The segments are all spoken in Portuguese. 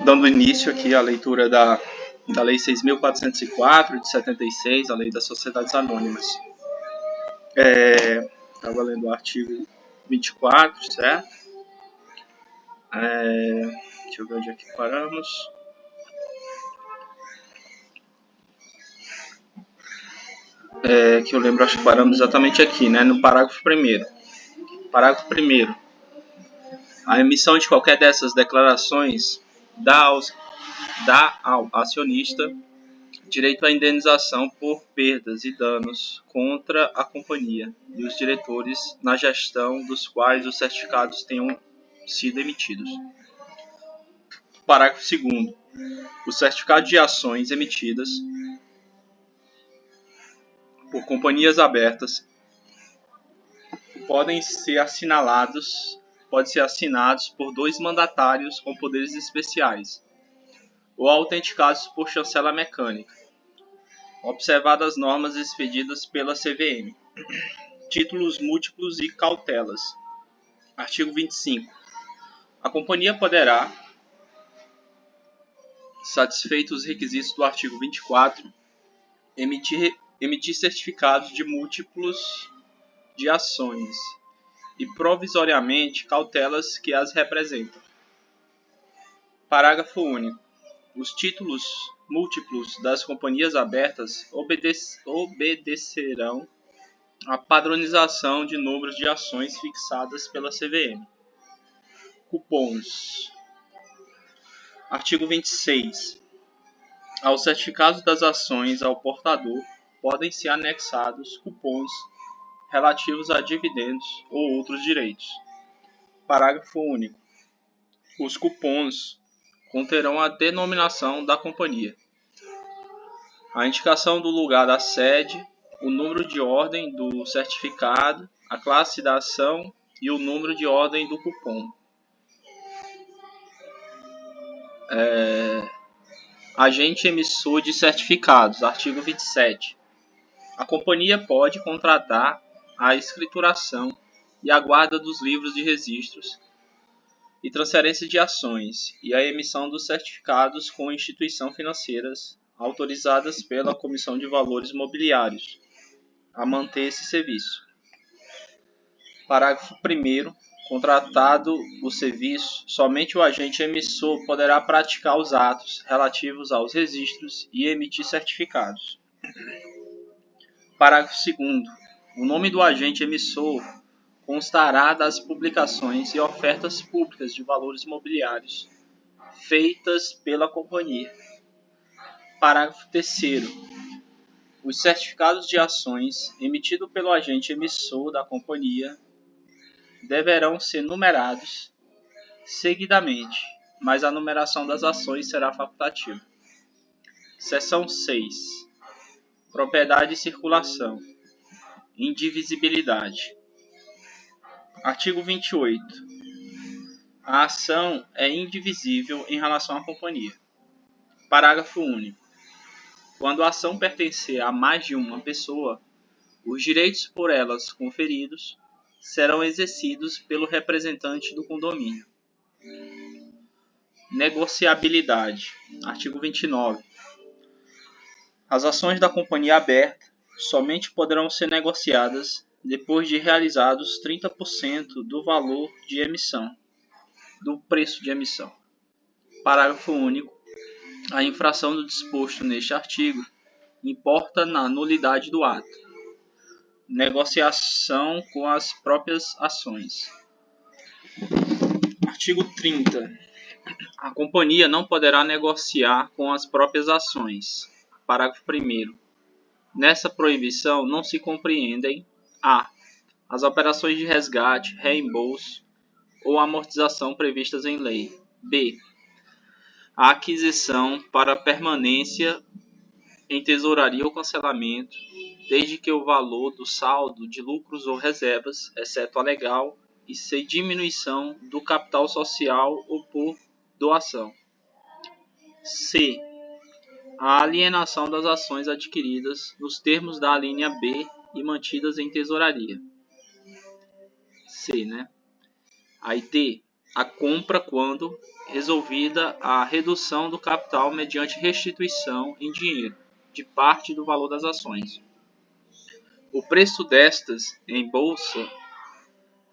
Dando início aqui à leitura da Lei 6.404, de 76, a Lei das Sociedades Anônimas. Estava lendo o artigo 24, certo? Deixa eu ver onde é que paramos. Que eu lembro, acho que paramos exatamente aqui, né? No parágrafo 1º. Parágrafo 1º. A emissão de qualquer dessas declarações dá ao acionista direito à indenização por perdas e danos contra a companhia e os diretores na gestão dos quais os certificados tenham sido emitidos. Parágrafo 2º. Os certificados de ações emitidas por companhias abertas podem ser assinados por dois mandatários com poderes especiais ou autenticados por chancela mecânica, observadas as normas expedidas pela CVM. Títulos múltiplos e cautelas. Artigo 25. A companhia poderá, satisfeitos os requisitos do artigo 24, emitir certificados de múltiplos de ações e provisoriamente cautelas que as representam. Parágrafo único. Os títulos múltiplos das companhias abertas obedecerão à padronização de números de ações fixadas pela CVM. Cupons. Artigo 26. Aos certificados das ações ao portador podem ser anexados cupons relativos a dividendos ou outros direitos. Parágrafo único. Os cupons conterão a denominação da companhia, a indicação do lugar da sede, o número de ordem do certificado, a classe da ação e o número de ordem do cupom. Agente emissor de certificados. Artigo 27. A companhia pode contratar a escrituração e a guarda dos livros de registros e transferência de ações e a emissão dos certificados com instituições financeiras autorizadas pela Comissão de Valores Mobiliários a manter esse serviço. Parágrafo 1º. Contratado o serviço, somente o agente emissor poderá praticar os atos relativos aos registros e emitir certificados. Parágrafo 2º. O nome do agente emissor constará das publicações e ofertas públicas de valores imobiliários feitas pela companhia. Parágrafo 3º. Os certificados de ações emitidos pelo agente emissor da companhia deverão ser numerados seguidamente, mas a numeração das ações será facultativa. Seção 6. Propriedade e circulação. Indivisibilidade. Artigo 28. A ação é indivisível em relação à companhia. Parágrafo único. Quando a ação pertencer a mais de uma pessoa, os direitos por elas conferidos serão exercidos pelo representante do condomínio. Negociabilidade. Artigo 29. As ações da companhia aberta somente poderão ser negociadas depois de realizados 30% do valor de emissão, do preço de emissão. Parágrafo único. A infração do disposto neste artigo importa na nulidade do ato. Negociação com as próprias ações. Artigo 30. A companhia não poderá negociar com as próprias ações. Parágrafo 1º. Nessa proibição não se compreendem a. As operações de resgate, reembolso ou amortização previstas em lei. B. A aquisição para permanência em tesouraria ou cancelamento, desde que o valor do saldo de lucros ou reservas, exceto a legal, e sem diminuição do capital social ou por doação. C. A alienação das ações adquiridas nos termos da alínea B e mantidas em tesouraria. C, né? Aí D. a compra quando resolvida a redução do capital mediante restituição em dinheiro de parte do valor das ações. O preço destas em bolsa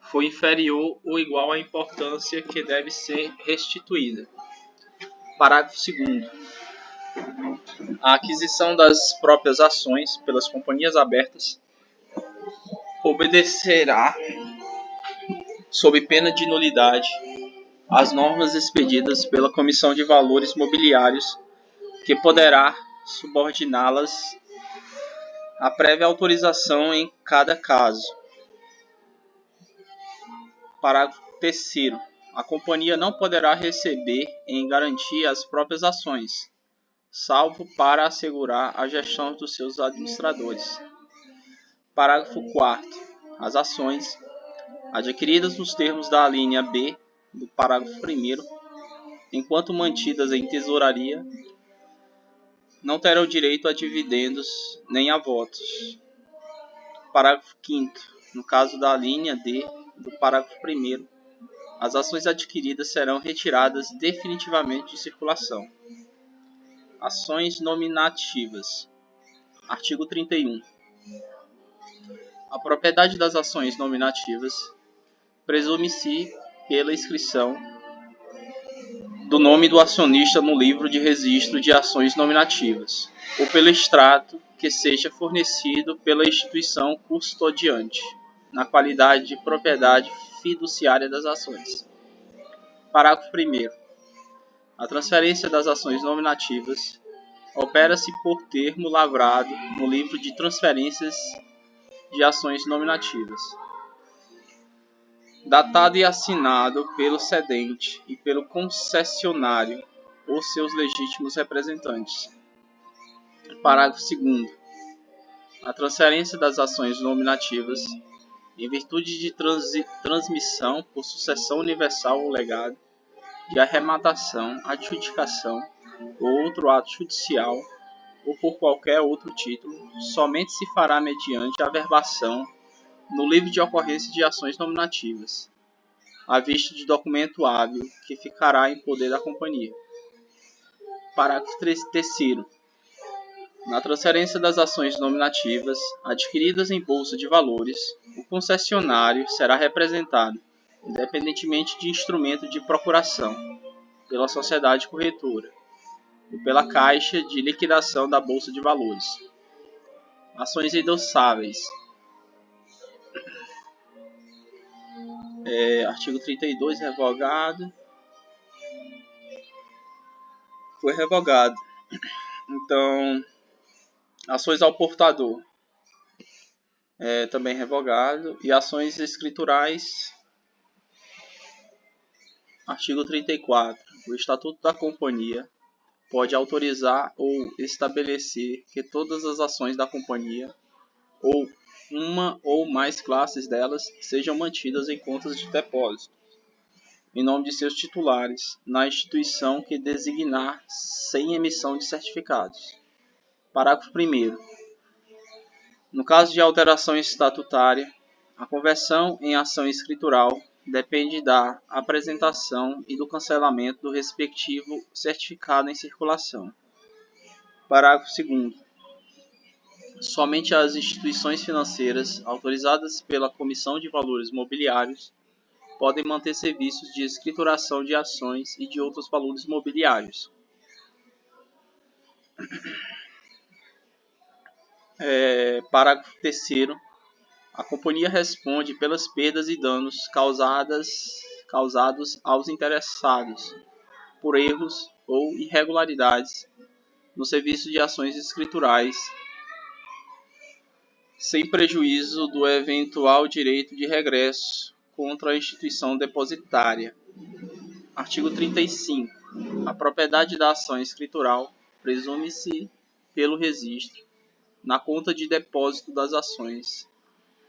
foi inferior ou igual à importância que deve ser restituída. Parágrafo 2º. A aquisição das próprias ações pelas companhias abertas obedecerá, sob pena de nulidade, às normas expedidas pela Comissão de Valores Mobiliários, que poderá subordiná-las à prévia autorização em cada caso. Parágrafo 3º. A companhia não poderá receber em garantia as próprias ações, salvo para assegurar a gestão dos seus administradores. Parágrafo 4º. As ações adquiridas nos termos da alínea B do parágrafo 1º, enquanto mantidas em tesouraria, não terão direito a dividendos nem a votos. Parágrafo 5º. No caso da alínea D do parágrafo 1º, as ações adquiridas serão retiradas definitivamente de circulação. Ações nominativas. Artigo 31. A propriedade das ações nominativas presume-se pela inscrição do nome do acionista no livro de registro de ações nominativas, ou pelo extrato que seja fornecido pela instituição custodiante, na qualidade de propriedade fiduciária das ações. Parágrafo 1º. A transferência das ações nominativas opera-se por termo lavrado no livro de transferências de ações nominativas, datado e assinado pelo cedente e pelo concessionário ou seus legítimos representantes. Parágrafo 2º. A transferência das ações nominativas, em virtude de transmissão por sucessão universal ou legado, de arrematação, adjudicação ou outro ato judicial, ou por qualquer outro título, somente se fará mediante averbação no livro de ocorrência de ações nominativas, à vista de documento hábil que ficará em poder da companhia. Parágrafo 3º. Na transferência das ações nominativas adquiridas em bolsa de valores, o concessionário será representado, independentemente de instrumento de procuração, pela sociedade corretora ou pela caixa de liquidação da bolsa de valores. Ações endossáveis. Artigo 32, revogado. Foi revogado. Então, ações ao portador. Também revogado. E ações escriturais. Artigo 34. O Estatuto da Companhia pode autorizar ou estabelecer que todas as ações da companhia, ou uma ou mais classes delas, sejam mantidas em contas de depósito, em nome de seus titulares, na instituição que designar, sem emissão de certificados. Parágrafo 1º. No caso de alteração estatutária, a conversão em ação escritural depende da apresentação e do cancelamento do respectivo certificado em circulação. Parágrafo 2º. Somente as instituições financeiras autorizadas pela Comissão de Valores Mobiliários podem manter serviços de escrituração de ações e de outros valores mobiliários. Parágrafo 3º. A companhia responde pelas perdas e danos causados aos interessados por erros ou irregularidades no serviço de ações escriturais, sem prejuízo do eventual direito de regresso contra a instituição depositária. Artigo 35. A propriedade da ação escritural presume-se pelo registro na conta de depósito das ações,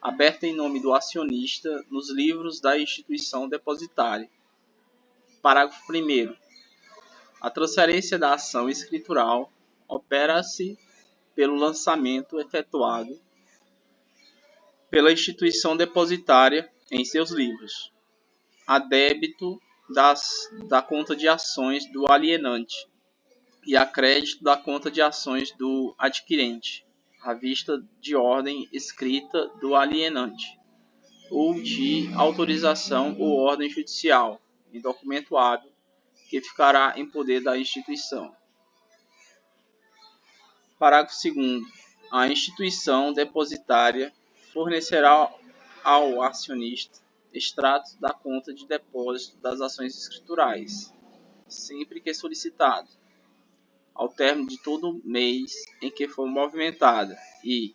aberta em nome do acionista nos livros da instituição depositária. Parágrafo 1º. A transferência da ação escritural opera-se pelo lançamento efetuado pela instituição depositária em seus livros, a débito da conta de ações do alienante e a crédito da conta de ações do adquirente, à vista de ordem escrita do alienante, ou de autorização ou ordem judicial, em documento hábil, que ficará em poder da instituição. Parágrafo 2º. A instituição depositária fornecerá ao acionista extratos da conta de depósito das ações escriturais, sempre que solicitado, ao término de todo mês em que for movimentada e,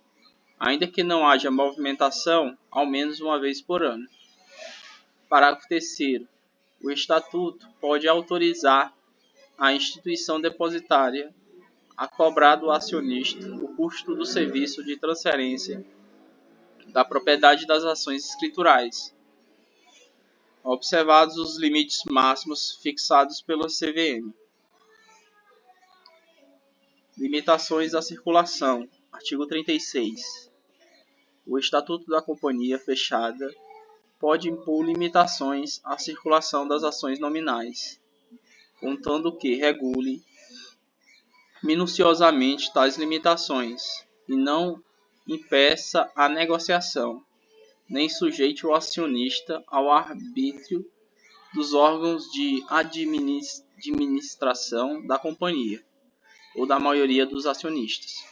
ainda que não haja movimentação, ao menos uma vez por ano. Parágrafo 3º. O Estatuto pode autorizar a instituição depositária a cobrar do acionista o custo do serviço de transferência da propriedade das ações escriturais, observados os limites máximos fixados pelo CVM. Limitações à circulação. Artigo 36. O Estatuto da Companhia Fechada pode impor limitações à circulação das ações nominais, contando que regule minuciosamente tais limitações e não impeça a negociação, nem sujeite o acionista ao arbítrio dos órgãos de administração da companhia ou da maioria dos acionistas.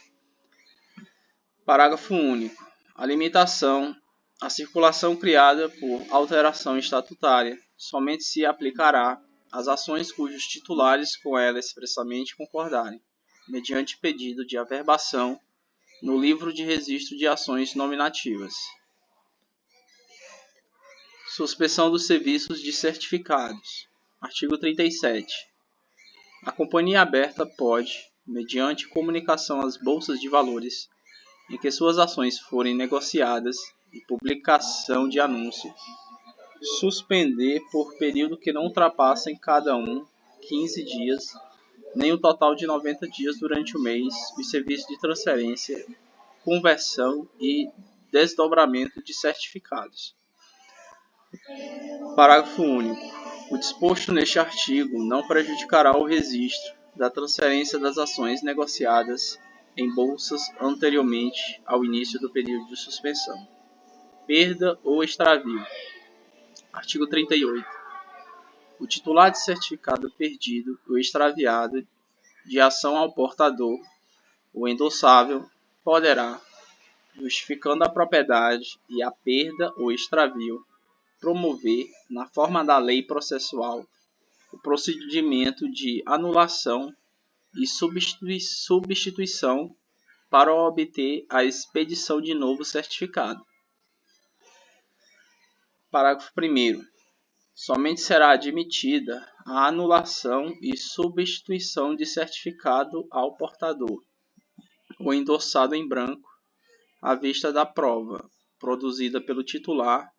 Parágrafo único. A limitação à circulação criada por alteração estatutária somente se aplicará às ações cujos titulares com ela expressamente concordarem, mediante pedido de averbação no livro de registro de ações nominativas. Suspensão dos serviços de certificados. Artigo 37. A companhia aberta pode, mediante comunicação às bolsas de valores em que suas ações forem negociadas e publicação de anúncio, suspender por período que não ultrapassem cada 15 dias, nem o total de 90 dias durante o mês, os serviços de transferência, conversão e desdobramento de certificados. Parágrafo único. O disposto neste artigo não prejudicará o registro da transferência das ações negociadas em bolsas anteriormente ao início do período de suspensão. Perda ou extravio. Artigo 38. O titular de certificado perdido ou extraviado de ação ao portador, o endossável, poderá, justificando a propriedade e a perda ou extravio, promover, na forma da lei processual, o procedimento de anulação e substituição para obter a expedição de novo certificado. Parágrafo 1º. Somente será admitida a anulação e substituição de certificado ao portador, ou endossado em branco, à vista da prova, produzida pelo titular,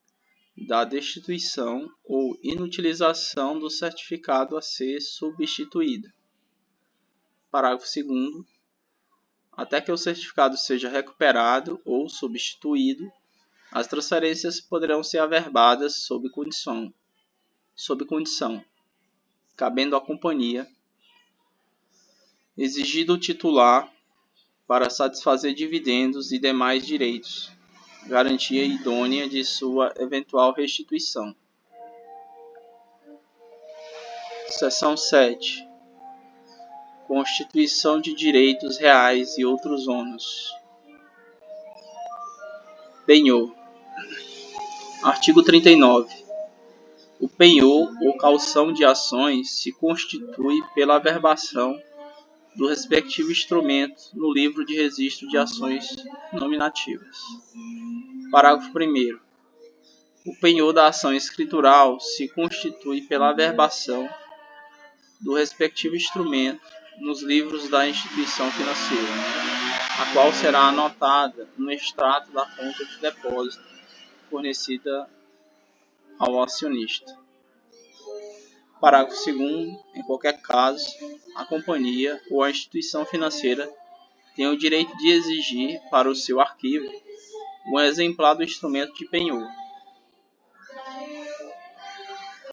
da destituição ou inutilização do certificado a ser substituído. Parágrafo 2º. Até que o certificado seja recuperado ou substituído, as transferências poderão ser averbadas sob condição, cabendo à companhia, exigir do titular para satisfazer dividendos e demais direitos, garantia idônea de sua eventual restituição. Seção 7. Constituição de direitos reais e outros ônus. Penhor. Artigo 39. O penhor ou caução de ações se constitui pela averbação do respectivo instrumento no livro de registro de ações nominativas. Parágrafo 1º. O penhor da ação escritural se constitui pela averbação do respectivo instrumento nos livros da instituição financeira, a qual será anotada no extrato da conta de depósito fornecida ao acionista. Parágrafo 2º. Em qualquer caso, a companhia ou a instituição financeira tem o direito de exigir para o seu arquivo um exemplar do instrumento de penhor,